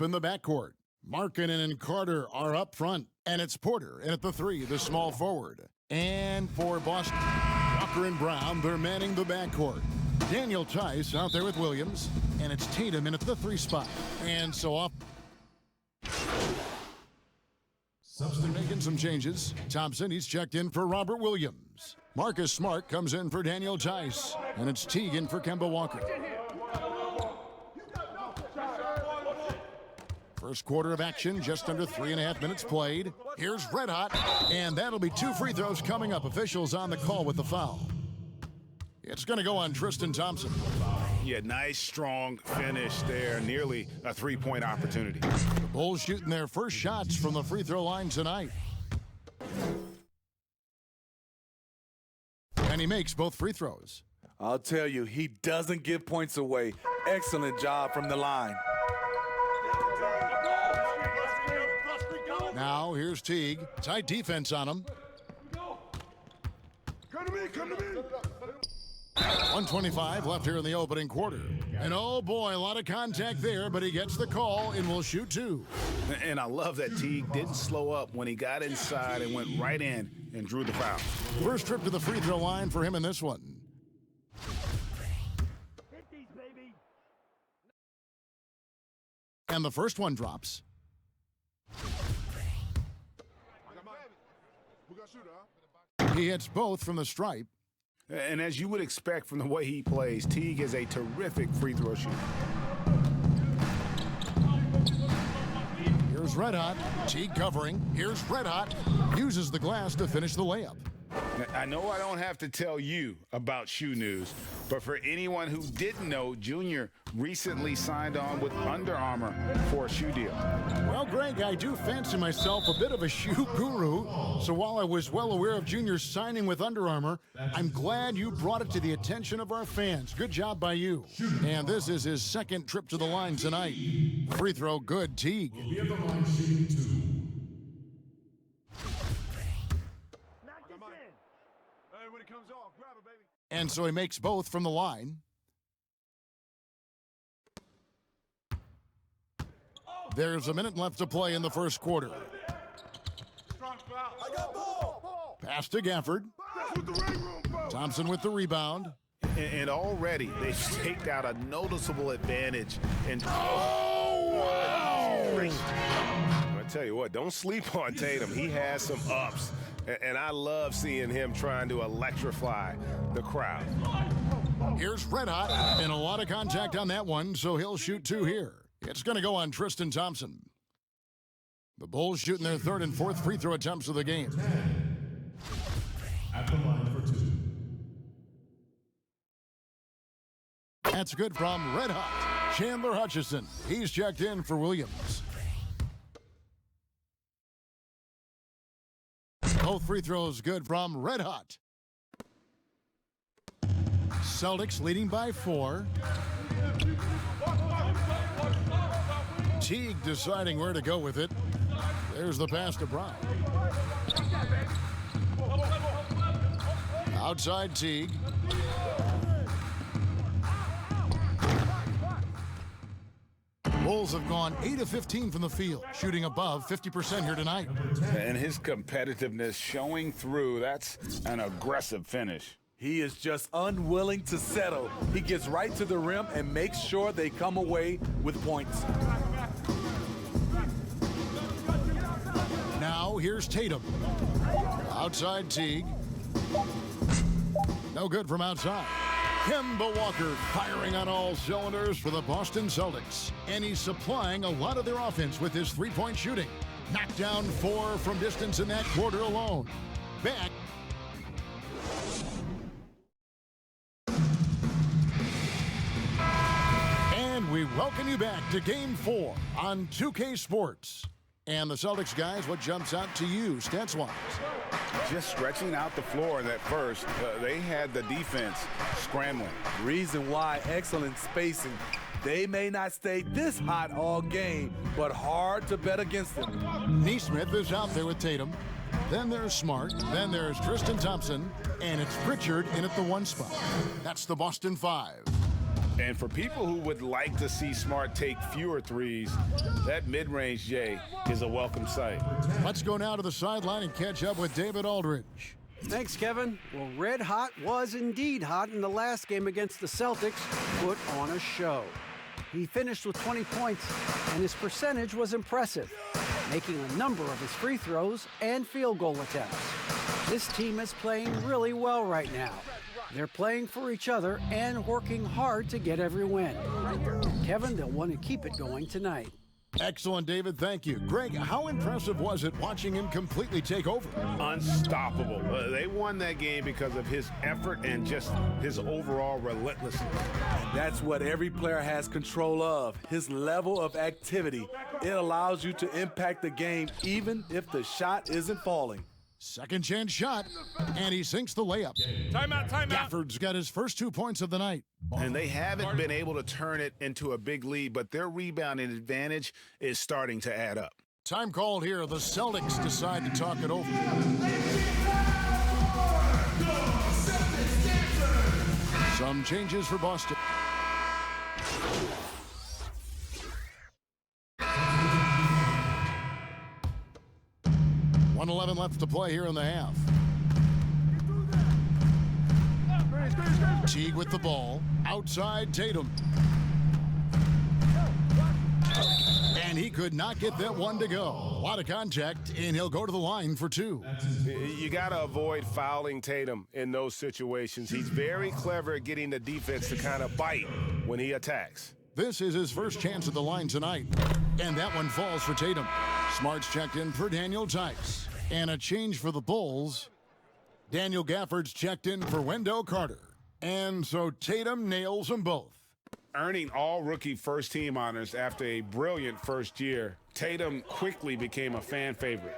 in the backcourt. Markkanen and Carter are up front. And it's Porter in at the 3, the small forward. And for Boston, Walker and Brown, they're manning the backcourt. Daniel Tice out there with Williams. And it's Tatum in at the 3 spot. And so off. They're making some changes. Thompson, he's checked in for Robert Williams. Marcus Smart comes in for Daniel Tice. And it's Teagan for Kemba Walker. First quarter of action, just under 3.5 minutes played. Here's Red Hot, and that'll be 2 free throws coming up. Officials on the call with the foul. It's going to go on Tristan Thompson. Yeah, nice, strong finish there. Nearly a 3-point opportunity. The Bulls shooting their first shots from the free throw line tonight. And he makes both free throws. I'll tell you, he doesn't give points away. Excellent job from the line. Now, here's Teague. Tight defense on him. Come to me, come to me. 1:25 left here in the opening quarter. And oh boy, a lot of contact there, but he gets the call and will shoot 2. And I love that Teague didn't slow up when he got inside and went right in and drew the foul. First trip to the free throw line for him in this one. And the first one drops. He hits both from the stripe. And as you would expect from the way he plays, Teague is a terrific free throw shooter. Here's Red Hot. Teague covering. Here's Red Hot. Uses the glass to finish the layup. I know I don't have to tell you about shoe news, but for anyone who didn't know, Junior recently signed on with Under Armour for a shoe deal. Well, Greg, I do fancy myself a bit of a shoe guru, so while I was well aware of Junior signing with Under Armour, I'm glad you brought it to the attention of our fans. Good job by you. And this is his second trip to the line tonight. Free throw good, Teague. And so he makes both from the line. There's a minute left to play in the first quarter. Pass to Gafford. Thompson with the rebound. And already they've staked out a noticeable advantage. And oh, wow! I tell you what, don't sleep on Tatum. He has some ups. And I love seeing him trying to electrify the crowd. Here's Red Hot, and a lot of contact on that one, so he'll shoot 2 here. It's going to go on Tristan Thompson. The Bulls shooting their 3rd and 4th free throw attempts of the game. At the line for 2. That's good from Red Hot. Chandler Hutchison. He's checked in for Williams. Both free throws good from Red Hot. Celtics leading by 4. Teague deciding where to go with it. There's the pass to Brown. Outside Teague. Bulls have gone 8 of 15 from the field, shooting above 50% here tonight. And his competitiveness showing through. That's an aggressive finish. He is just unwilling to settle. He gets right to the rim and makes sure they come away with points. Now here's Tatum. Outside Teague. No good from outside. Kemba Walker firing on all cylinders for the Boston Celtics. And he's supplying a lot of their offense with his three-point shooting. Knocked down 4 from distance in that quarter alone. Back. And we welcome you back to Game 4 on 2K Sports. And the Celtics guys, what jumps out to you stats-wise? Just stretching out the floor in that first. They had the defense scrambling. Reason why, excellent spacing. They may not stay this hot all game, but hard to bet against them. Nesmith is out there with Tatum. Then there's Smart. Then there's Tristan Thompson. And it's Pritchard in at the 1 spot. That's the Boston 5. And for people who would like to see Smart take fewer threes, that mid-range J is a welcome sight. Let's go now to the sideline and catch up with David Aldridge. Thanks, Kevin. Well, Red Hot was indeed hot in the last game against the Celtics. Put on a show. He finished with 20 points, and his percentage was impressive, making a number of his free throws and field goal attempts. This team is playing really well right now. They're playing for each other and working hard to get every win. Kevin, they'll want to keep it going tonight. Excellent, David. Thank you. Greg, how impressive was it watching him completely take over? Unstoppable. They won that game because of his effort and just his overall relentlessness. That's what every player has control of, his level of activity. It allows you to impact the game even if the shot isn't falling. Second chance shot, and he sinks the layup. Timeout. Gafford's got his first 2 points of the night. And they haven't been able to turn it into a big lead, but their rebounding advantage is starting to add up. Time called here. The Celtics decide to talk it over. Some changes for Boston. 1:11 left to play here in the half. Teague with the ball. Outside Tatum. And he could not get that one to go. A lot of contact, and he'll go to the line for two. You got to avoid fouling Tatum in those situations. He's very clever at getting the defense to kind of bite when he attacks. This is his first chance at the line tonight. And that one falls for Tatum. Smart's checked in for Daniel Tice. And a change for the Bulls. Daniel Gafford's checked in for Wendell Carter. And so Tatum nails them both. Earning all rookie first team honors after a brilliant first year, Tatum quickly became a fan favorite.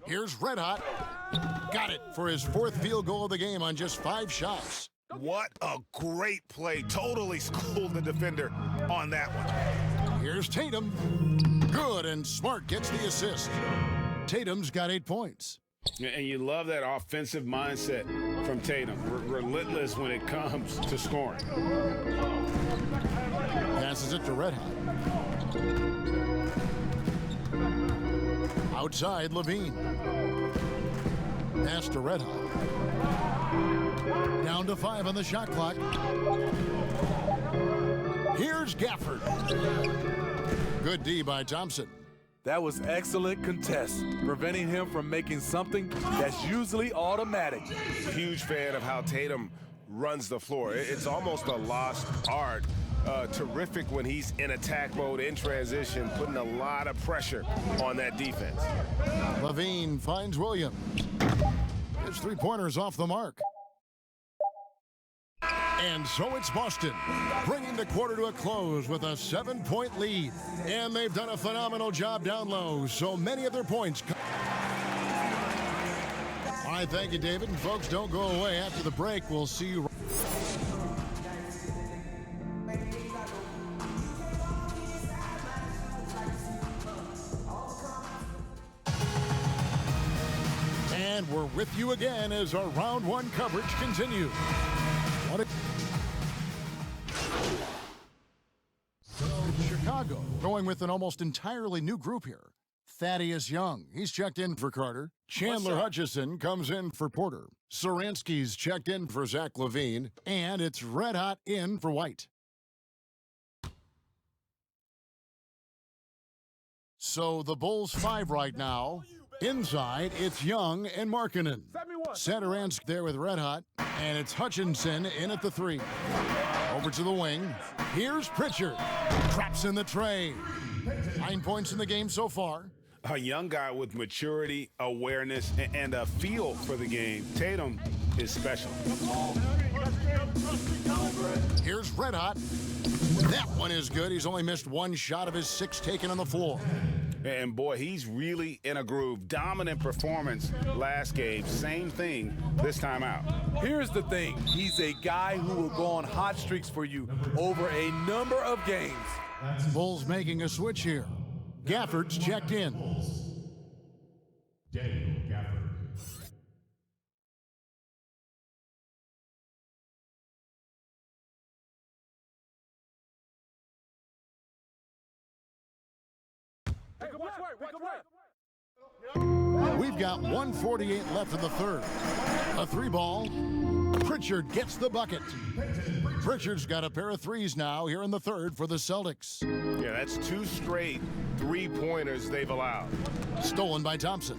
Here's Red Hot. Got it for his fourth field goal of the game on just 5 shots. What a great play. Totally schooled the defender on that one. Here's Tatum. Good, and Smart gets the assist. Tatum's got 8 points. And you love that offensive mindset from Tatum. Relentless when it comes to scoring. Passes it to Red Hot. Outside, Levine. Pass to Red Hot. Down to 5 on the shot clock. Here's Gafford. Good D by Thompson. That was excellent contest, preventing him from making something that's usually automatic. Huge fan of how Tatum runs the floor. It's almost a lost art. Terrific when he's in attack mode, in transition, putting a lot of pressure on that defense. Levine finds Williams. His three-pointer's off the mark. And so it's Boston, bringing the quarter to a close with a 7-point lead. And they've done a phenomenal job down low, so many of their points. All right, thank you, David. And folks, don't go away. After the break, we'll see you. And we're with you again as our round one coverage continues. Chicago going with an almost entirely new group here. Thaddeus Young, he's checked in for Carter. Chandler Hutchison comes in for Porter. Saransky's checked in for Zach LaVine. And it's Red Hot in for White. So the Bulls 5 right now. Inside, it's Young and Markkanen. Satoransk there with Red Hot. And it's Hutchinson in at the 3. Over to the wing. Here's Pritchard. Traps in the tray. 9 points in the game so far. A young guy with maturity, awareness, and a feel for the game. Tatum is special. Here's Red Hot. That one is good. He's only missed 1 shot of his 6 taken on the floor. And boy, he's really in a groove. Dominant performance last game. Same thing this time out. Here's the thing. He's a guy who will go on hot streaks for you over a number of games. Bulls making a switch here. Gafford's checked in. Daniel Gafford. We've got 1:48 left in the third. A three ball. Pritchard gets the bucket. Pritchard's got a pair of threes now here in the third for the Celtics. Yeah, that's 2 straight three-pointers they've allowed. Stolen by Thompson.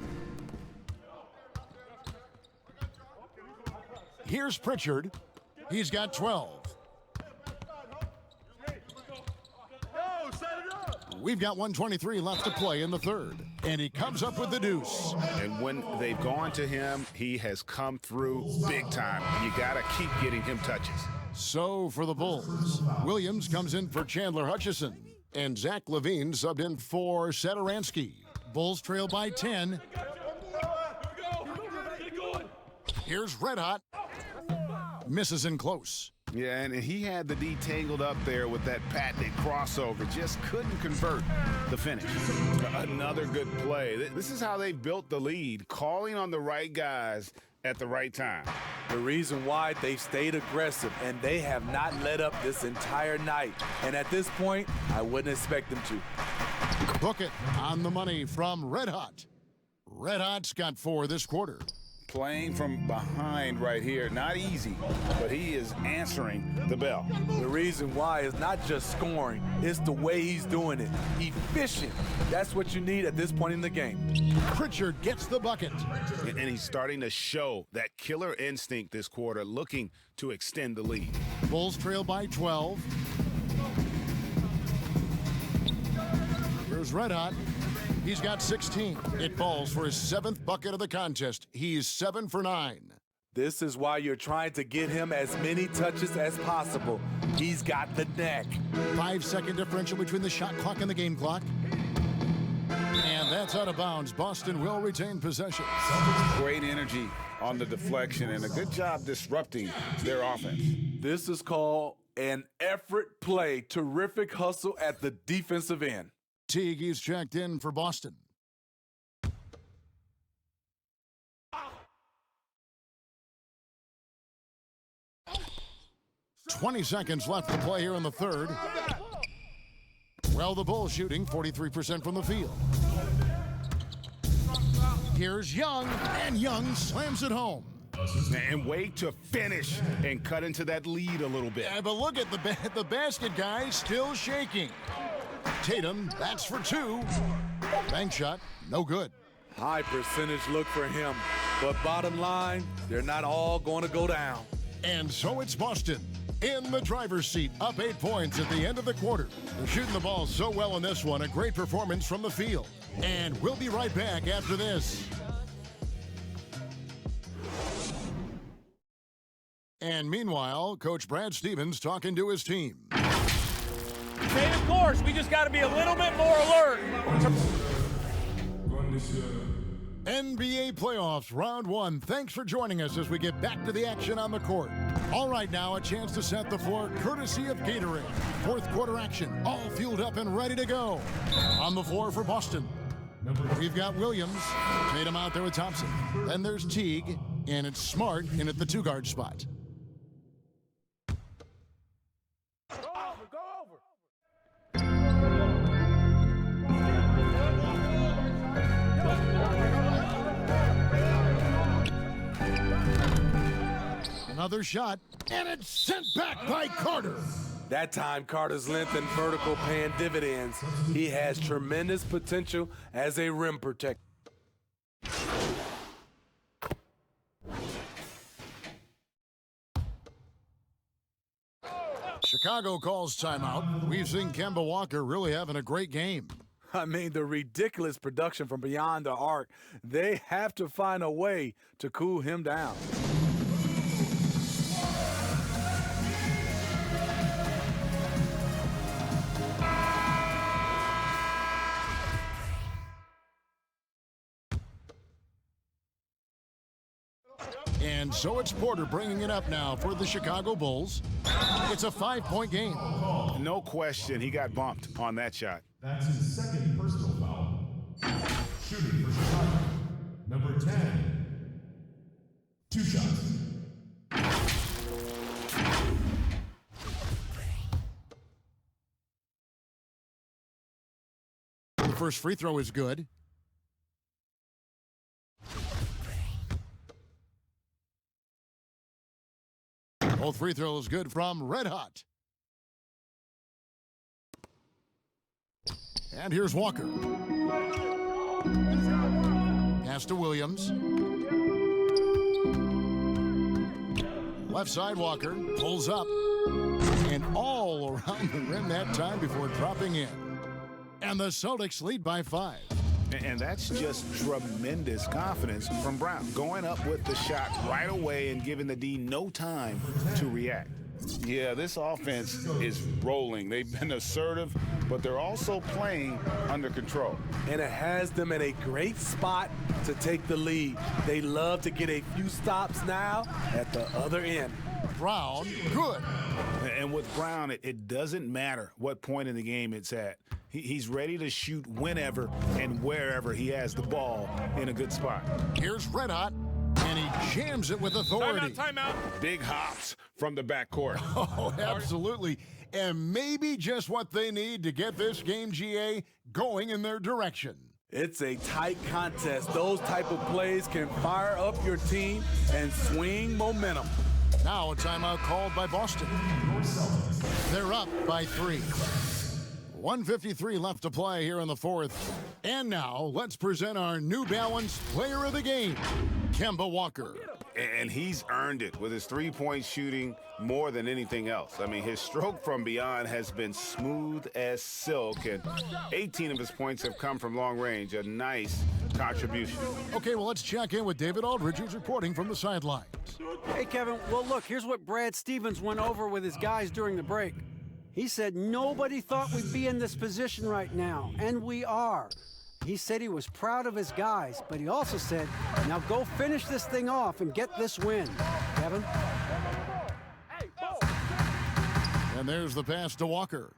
Here's Pritchard. He's got 12. We've got 1:23 left to play in the third. And he comes up with the deuce. And when they've gone to him, he has come through big time. You got to keep getting him touches. So for the Bulls, Williams comes in for Chandler Hutchison. And Zach LaVine subbed in for Satoransky. Bulls trail by 10. Here's Red Hot. Misses in close. Yeah, and he had the D tangled up there with that patented crossover. Just couldn't convert the finish. Another good play. This is how they built the lead, calling on the right guys at the right time. The reason why they've stayed aggressive, and they have not let up this entire night. And at this point, I wouldn't expect them to. Book it on the money from Red Hot. Red Hot's got 4 this quarter. Playing from behind right here, not easy, but he is answering the bell. The reason why is not just scoring, it's the way he's doing it. Efficient. That's what you need at this point in the game. Pritchard gets the bucket. And he's starting to show that killer instinct this quarter, looking to extend the lead. Bulls trail by 12. Here's Red Hot. He's got 16. It falls for his 7th bucket of the contest. He's 7 for 9. This is why you're trying to get him as many touches as possible. He's got the neck. 5-second differential between the shot clock and the game clock. And that's out of bounds. Boston will retain possession. Great energy on the deflection and a good job disrupting their offense. This is called an effort play. Terrific hustle at the defensive end. Teague, he's checked in for Boston. "20 seconds left to play here in the third. Well, the Bulls shooting 43% from the field. Here's Young, and Young slams it home. And wait to finish and cut into that lead a little bit. Yeah, but look at the basket, guys, still shaking. Tatum, that's for 2. Bank shot, no good. High percentage look for him. But bottom line, they're not all going to go down. And so it's Boston in the driver's seat, up 8 points at the end of the quarter. They're shooting the ball so well in this one, a great performance from the field. And we'll be right back after this. And meanwhile, Coach Brad Stevens talking to his team. Stay the course. We just got to be a little bit more alert. NBA playoffs, round 1. Thanks for joining us as we get back to the action on the court. All right, now a chance to set the floor courtesy of Gatorade. 4th quarter action, all fueled up and ready to go. On the floor for Boston, we've got Williams. Tatum out there with Thompson. Then there's Teague, and it's Smart in at the 2-guard spot. Another shot, and it's sent back by Carter. That time, Carter's length and vertical paying dividends. He has tremendous potential as a rim protector. Chicago calls timeout. We've seen Kemba Walker really having a great game. I mean, the ridiculous production from beyond the arc. They have to find a way to cool him down. And so it's Porter bringing it up now for the Chicago Bulls. It's a 5-point game. No question, he got bumped on that shot. That's his 2nd personal foul. Shooting for Chicago, number 10. 2 shots. first free throw is good. Both free throws good from Red Hot. And here's Walker. Pass to Williams. Left side Walker pulls up and all around the rim that time before dropping in. And the Celtics lead by 5. And that's just tremendous confidence from Brown, going up with the shot right away and giving the D no time to react. Yeah, this offense is rolling. They've been assertive, but they're also playing under control. And it has them in a great spot to take the lead. They love to get a few stops now at the other end. Brown, good. And with Brown, it doesn't matter what point in the game it's at. He's ready to shoot whenever and wherever he has the ball in a good spot. Here's Red Hot, and he jams it with authority. Timeout. Big hops from the backcourt. Oh, absolutely. And maybe just what they need to get this game, GA, going in their direction. It's a tight contest. Those type of plays can fire up your team and swing momentum. Now a timeout called by Boston. They're up by 3. 1:53 left to play here in the fourth. And now let's present our New Balance player of the game, Kemba Walker. And he's earned it with his three-point shooting more than anything else. I mean, his stroke from beyond has been smooth as silk, and 18 of his points have come from long range. A nice contribution. Okay, well, let's check in with David Aldridge, who's reporting from the sidelines. Hey, Kevin. Well, look, here's what Brad Stevens went over with his guys during the break. He said nobody thought we'd be in this position right now, and we are. He said he was proud of his guys, but he also said, now go finish this thing off and get this win. Kevin? And there's the pass to Walker.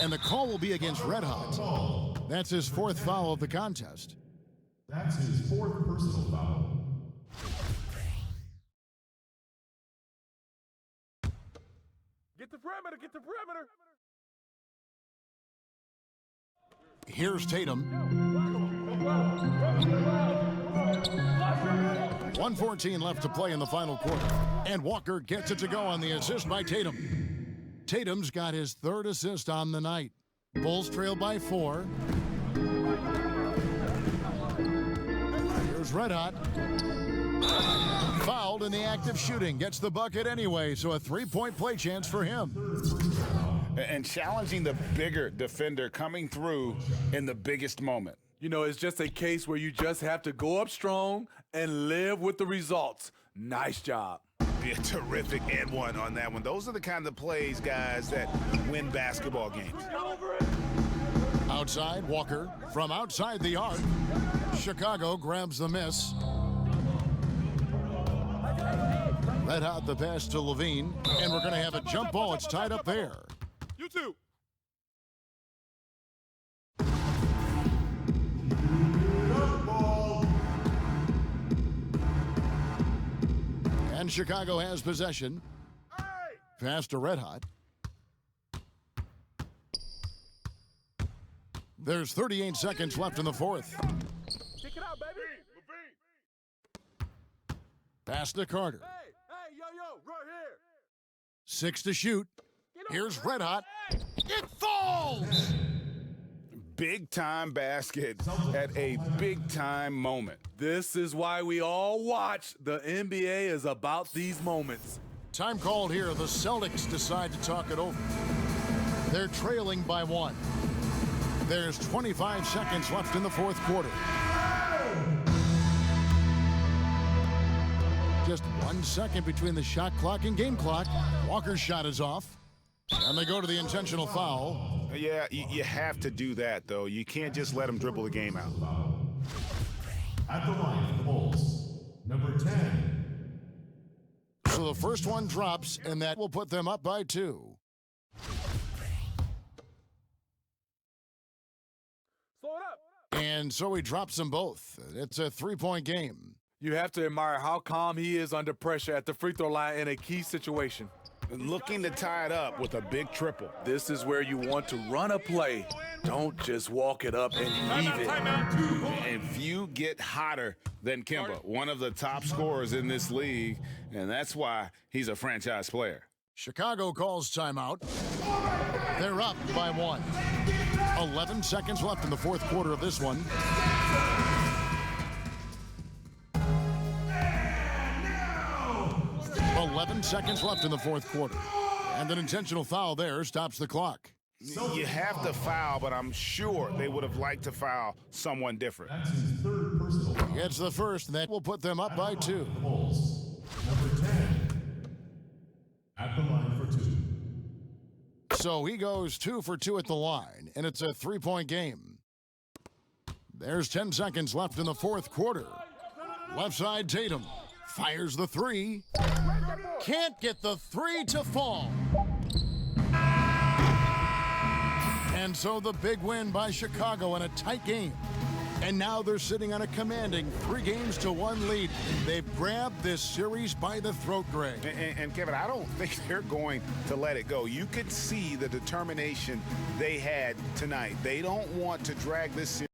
And the call will be against Red Hot. That's his 4th foul of the contest. That's his 4th personal foul. Get the perimeter, get the perimeter. Here's Tatum. 1:14 left to play in the final quarter. And Walker gets it to go on the assist by Tatum. Tatum's got his 3rd assist on the night. Bulls trail by 4. Here's Red Hot. Fouled in the act of shooting. Gets the bucket anyway, so a 3-point play chance for him. And challenging the bigger defender coming through in the biggest moment. You know, it's just a case where you just have to go up strong and live with the results. Nice job. Be a terrific and one on that one. Those are the kind of plays, guys, that win basketball games. Outside, Walker from outside the arc. Chicago grabs the miss. Red Hot the pass to Levine, and we're going to have a jump ball. It's tied up there. You too. And Chicago has possession. Pass to Red Hot. There's 38 seconds left in the fourth. Kick it out, baby. Pass to Carter. Hey, yo, right here. 6 to shoot. Here's Red Hot. It falls! Big-time basket at a big-time moment. This is why we all watch. The NBA is about these moments. Time called here. The Celtics decide to talk it over. They're trailing by 1. There's 25 seconds left in the fourth quarter. Just 1 second between the shot clock and game clock. Walker's shot is off. And they go to the intentional foul. Yeah, you have to do that, though. You can't just let him dribble the game out. At the line for the Bulls, number 10. So the first one drops, and that will put them up by 2. Slow it up. And so he drops them both. It's a 3-point game. You have to admire how calm he is under pressure at the free throw line in a key situation. looking to tie it up with a big triple. This is where you want to run a play. Don't just walk it up and heave it. And few get hotter than Kemba, one of the top scorers in this league, and that's why he's a franchise player. Chicago calls timeout. They're up by 1. 11 seconds left in the fourth quarter of this one. And 11 seconds left in the fourth quarter. And an intentional foul there stops the clock. You have to foul, but I'm sure they would have liked to foul someone different. that's his third personal foul. Gets the first, and that will put them up by 2. The Bulls. Number 10. At the line for 2. So he goes 2 for 2 at the line, and it's a 3-point game. There's 10 seconds left in the fourth quarter. Left side, Tatum fires the 3. Can't get the 3 to fall. And so the big win by Chicago in a tight game. And now they're sitting on a commanding 3-1 lead. They've grabbed this series by the throat, Greg. And Kevin, I don't think they're going to let it go. You could see the determination they had tonight. They don't want to drag this series